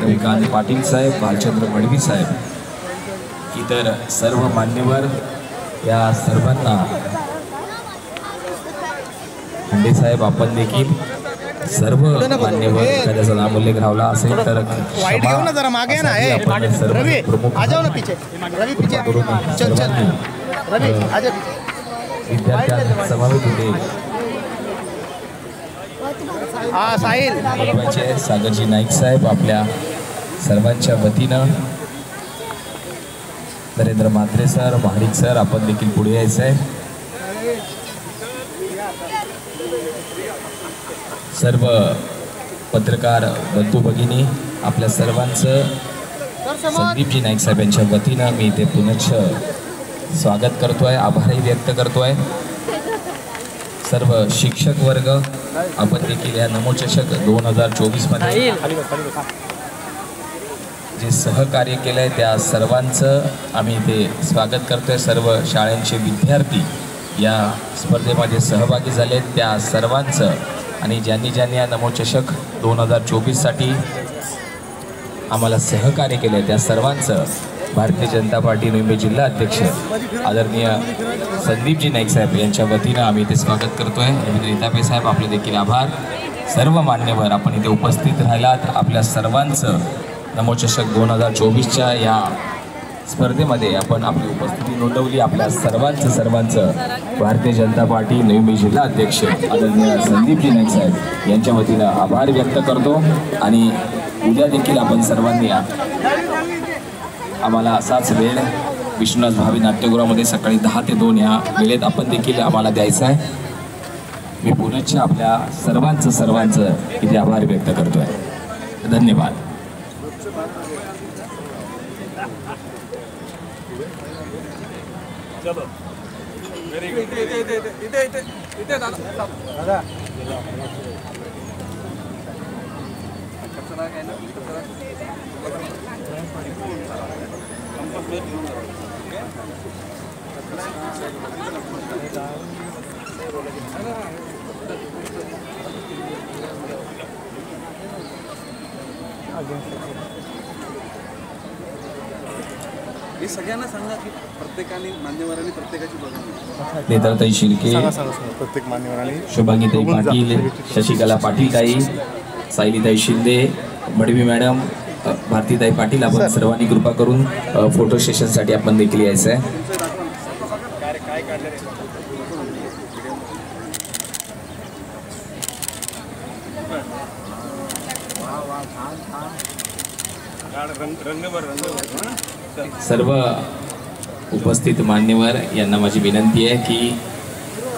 रविकांत पाटील साहेब, भालचंद्र मडवी साहेब, इतर सर्व मान्यवर या सर्वांना हांडे साहेब आपण देखील सर्व मान्यवर एखाद्याचा नाम उल्लेख राहिला असेल तर वाईट घेऊ ना जरा मागे ना. रवी आ जाओ ना पीछे. रवी पीछे चल चल. रवी आ जा पीछे. विद्यार्थ्यांना समावेश होते. हा साहिल महत्वाचे सागरजी नाईक साहेब आपल्या सर्वांच्या वतीनं, नरेंद्र म्हात्रे सर, महाडिक सर आपण देखील पुढे यायचं आहे. सर्व पत्रकार बंधू भगिनी आपल्या सर्वांचं संदीपजी नाईक साहेबांच्या वतीनं मी इथे पुनश्च स्वागत करतोय, आभारही व्यक्त करतोय. सर्व शिक्षक वर्ग आपण देखील या नमो चषक 2024 मध्ये जे सहकार्य केलं आहे त्या सर्वांचं आम्ही इथे स्वागत करतो आहे. सर्व शाळांचे विद्यार्थी या स्पर्धेमध्ये सहभागी झाले आहेत त्या सर्वांचं आणि ज्यांनी या नमो चषक 2024साठी आम्हाला सहकार्य केलं आहे त्या सर्वांचं भारतीय जनता पार्टी मुंबई जिल्हा अध्यक्ष आदरणीय संदीपजी नाईक साहेब यांच्या वतीनं आम्ही इथे स्वागत करतो आहे. रवींद्र इतापे साहेब आपले देखील आभार. सर्व मान्यवर आपण इथे उपस्थित राहिलात. आपल्या सर्वांचं नमो चषक 2024च्या या स्पर्धेमध्ये आपण आपली उपस्थिती नोंदवली. आपल्या सर्वांचं भारतीय जनता पार्टी नवी जिल्हा अध्यक्ष आदरणीय संदीपजी नाईक साहेब यांच्या वतीनं आभार व्यक्त करतो. आणि उद्या देखील आपण सर्वांनी आम्हाला असाच वेळ विश्वनाथ भावे नाट्यगृहामध्ये सकाळी 10 ते 2 या वेळेत आपण देखील आम्हाला द्यायचं आहे. मी पुनश्च आपल्या सर्वांचं इथे आभार व्यक्त करतोय. धन्यवाद. हे सगळ्यांना सांगा की प्रत्येकाने मान्यवरांनी प्रत्येकाची बघा. नेत्रताई शिर्के, प्रत्येक मान्यवरांनी शुभांगीताई पाटील, शशिकला पाटील ताई, सायलीताई शिंदे, मडवी मॅडम, भारतीताई पाटील आपण सर्वांनी कृपा करून फोटो सेशनसाठी आपण देखील यायचं आहे. सर्व उपस्थित मान्यवर यांना माझी विनंती आहे की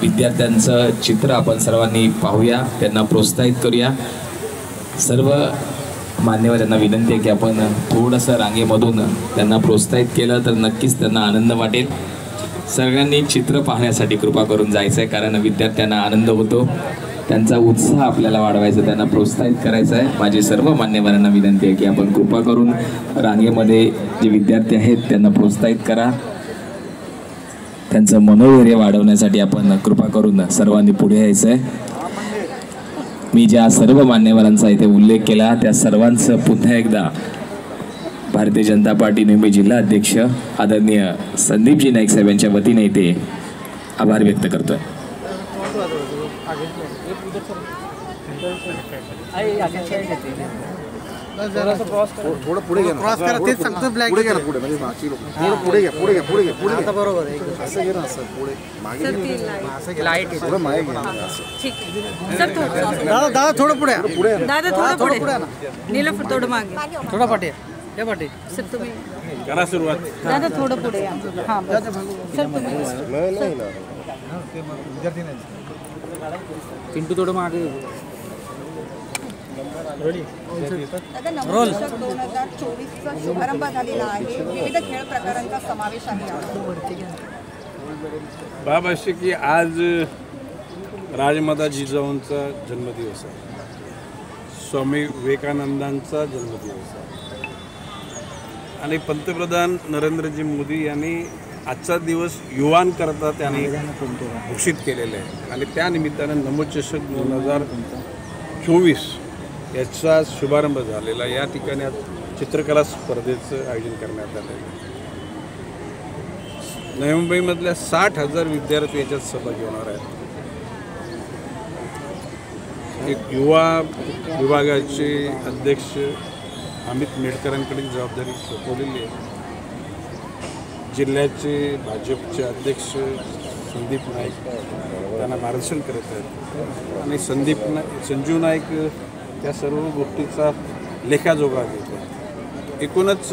विद्यार्थ्यांचं चित्र आपण सर्वांनी पाहूया, त्यांना प्रोत्साहित करूया. सर्व मान्यवर यांना विनंती आहे की आपण थोडंसं रांगेमधून त्यांना प्रोत्साहित केलं तर नक्कीच त्यांना आनंद वाटेल. सगळ्यांनी चित्र पाहण्यासाठी कृपा करून जायचं आहे, कारण विद्यार्थ्यांना आनंद होतो, त्यांचा उत्साह आपल्याला वाढवायचा, त्यांना प्रोत्साहित करायचं आहे. माझी सर्व मान्यवरांना विनंती आहे की आपण कृपा करून रांगेमध्ये जे विद्यार्थी आहेत त्यांना प्रोत्साहित करा. त्यांचं मनोधैर्य वाढवण्यासाठी आपण कृपा करून सर्वांनी पुढे यायचं आहे. मी ज्या सर्व मान्यवरांचा इथे उल्लेख केला त्या सर्वांचं पुन्हा एकदा भारतीय जनता पार्टी मुंबई जिल्हा अध्यक्ष आदरणीय संदीपजी नाईक साहेब यांच्या वतीने इथे आभार व्यक्त करतोय. थोडं पुढे घ्या, क्रॉस करा, तेच सांगतो. ब्लॅक पुढे घ्या, पुढे म्हणजे बाकी लोक थोडं पुढे घ्या, पुढे घ्या, पुढे घ्या, पुढे घ्या. बरोबर आहे. असं घे ना, असं पुढे मागे असं घ्या, लाईट थोडं मागे घ्या. ठीक सर. दादा थोडं पुढे पुढे दादा थोडं पुढे नीलम थोडं मागे थोडा पाठी या पाठी. सर तुम्ही करा सुरुवात. दादा थोडं पुढे या. हां सर तुम्ही विद्यार्थी नाही. पिंटू थोडं मागे. आता नमो चषक 2024चा शुभारंभ झालेला आहे. विविध खेळ प्रकारांचा समावेश आहे. बाब अशी की आज राजमाता जिजाऊंचा जन्मदिवस आहे, स्वामी विवेकानंदांचा जन्मदिवस आहे आणि पंतप्रधान नरेंद्रजी मोदी यांनी आजचा दिवस युवांकरता त्यांनी घोषित केलेला आहे आणि त्या निमित्तानं नमो चषक 2024 याचा शुभारंभ झालेला. या ठिकाणी आज चित्रकला स्पर्धेचं आयोजन करण्यात आलेलं आहे. नवी मुंबईमधल्या 60,000 विद्यार्थी याच्यात सहभागी होणार आहेत. एक युवा विभागाचे अध्यक्ष अमित मेडकरांकडे जबाबदारी सोपवलेली आहे. जिल्ह्याचे भाजपचे अध्यक्ष संदीप नाईक त्यांना मार्गदर्शन करत आहेत आणि संजू नाईक त्या सर्व गोष्टीचा लेखाजोखा घेतो. एकूणच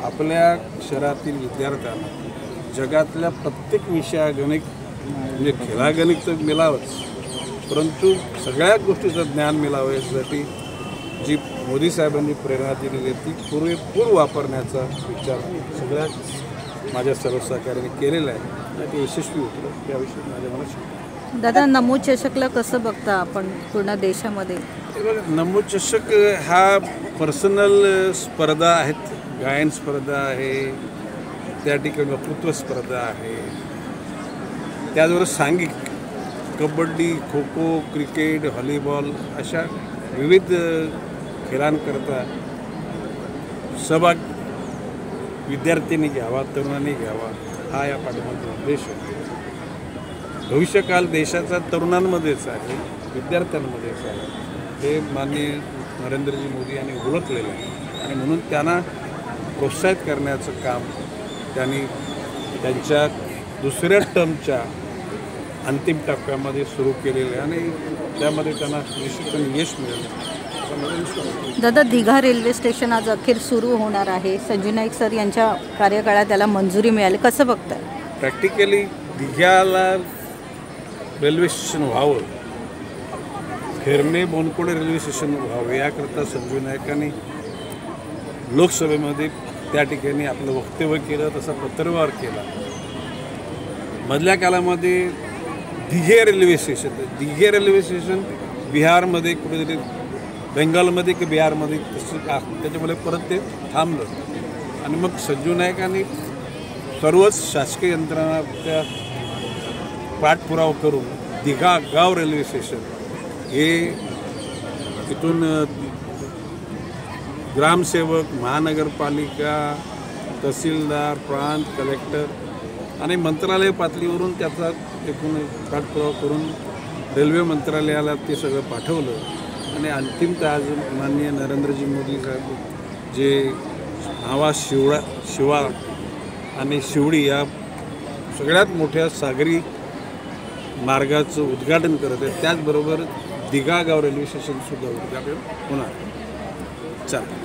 आपल्या शहरातील विद्यार्थ्यांना जगातल्या प्रत्येक विषयागणिक म्हणजे खेळागणिक तर मिळावंच, परंतु सगळ्या गोष्टीचं ज्ञान मिळावं यासाठी जी मोदी साहेबांनी प्रेरणा दिलेली आहे ती पुरेपूर वापरण्याचा विचार सगळ्या माझ्या सर्व सहकार्याने केलेला आहे आणि ते यशस्वी होतं त्याविषयी माझ्या मनात शंका आहे. दादा नमो चषकला कसं बघता आपण पूर्ण देशामध्ये? नमो चषक हा पर्सनल स्पर्धा आहेत गायन स्पर्धा आहे, त्या ठिकाणी वक्तृत्व स्पर्धा आहे, त्याचबरोबर सांघिक कबड्डी, खो खो, क्रिकेट, व्हॉलीबॉल अशा विविध खेळांकरता सहभाग विद्यार्थ्यांनी घ्यावा, तरुणांनी घ्यावा, हा या पाठीमागचा उद्देश आहे. भविष्यकाल देशाचा तरुणांमध्येच आहे, विद्यार्थ्यांमध्येच आहे, हे माननीय नरेंद्रजी मोदी यांनी ओळखलेलं आहे आणि म्हणून त्यांना प्रोत्साहित करण्याचं काम त्यांनी त्यांच्या दुसऱ्या टर्मच्या अंतिम टप्प्यामध्ये सुरू केलेलं आहे आणि त्यामध्ये त्यांना निश्चितपणे यश मिळेल. दादा, दिघा रेल्वे स्टेशन आज अखेर सुरू होणार आहे. संजू नाईक सर यांच्या कार्यकाळात त्याला मंजुरी मिळाली, कसं बघताय? प्रॅक्टिकली दिघ्याला रेल्वे स्टेशन व्हावं, खेरणे बोनकोडे रेल्वे स्टेशन व्हावं याकरता संजू नाईकांनी लोकसभेमध्ये त्या ठिकाणी आपलं वक्तव्य केलं, तसा पत्रव्यवहार केला. मधल्या काळामध्ये दिघे रेल्वे स्टेशन बिहारमध्ये कुठेतरी बेंगालमध्ये की बिहारमध्ये त्याच्यामुळे परत ते थांबलं आणि मग संजू नाईकांनी सर्वच शासकीय यंत्रणा पाठपुरावा करून दिघा गाव रेल्वे स्टेशन हे तिथून ग्रामसेवक, महानगरपालिका, तहसीलदार, प्रांत, कलेक्टर आणि मंत्रालय पातळीवरून त्याचा एकूण पाठपुरावा करून रेल्वे मंत्रालयाला ते सगळं पाठवलं आणि अंतिमतः आज माननीय नरेंद्रजी मोदी साहेब जे नावा शिवा आणि शिवडी या सगळ्यात मोठ्या सागरी मार्गाचं उद्घाटन करत आहे. त्याचबरोबर दिघा गाव रेल्वे स्टेशनसुद्धा उद्घाटन होणार. चालेल.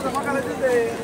जमा करायचं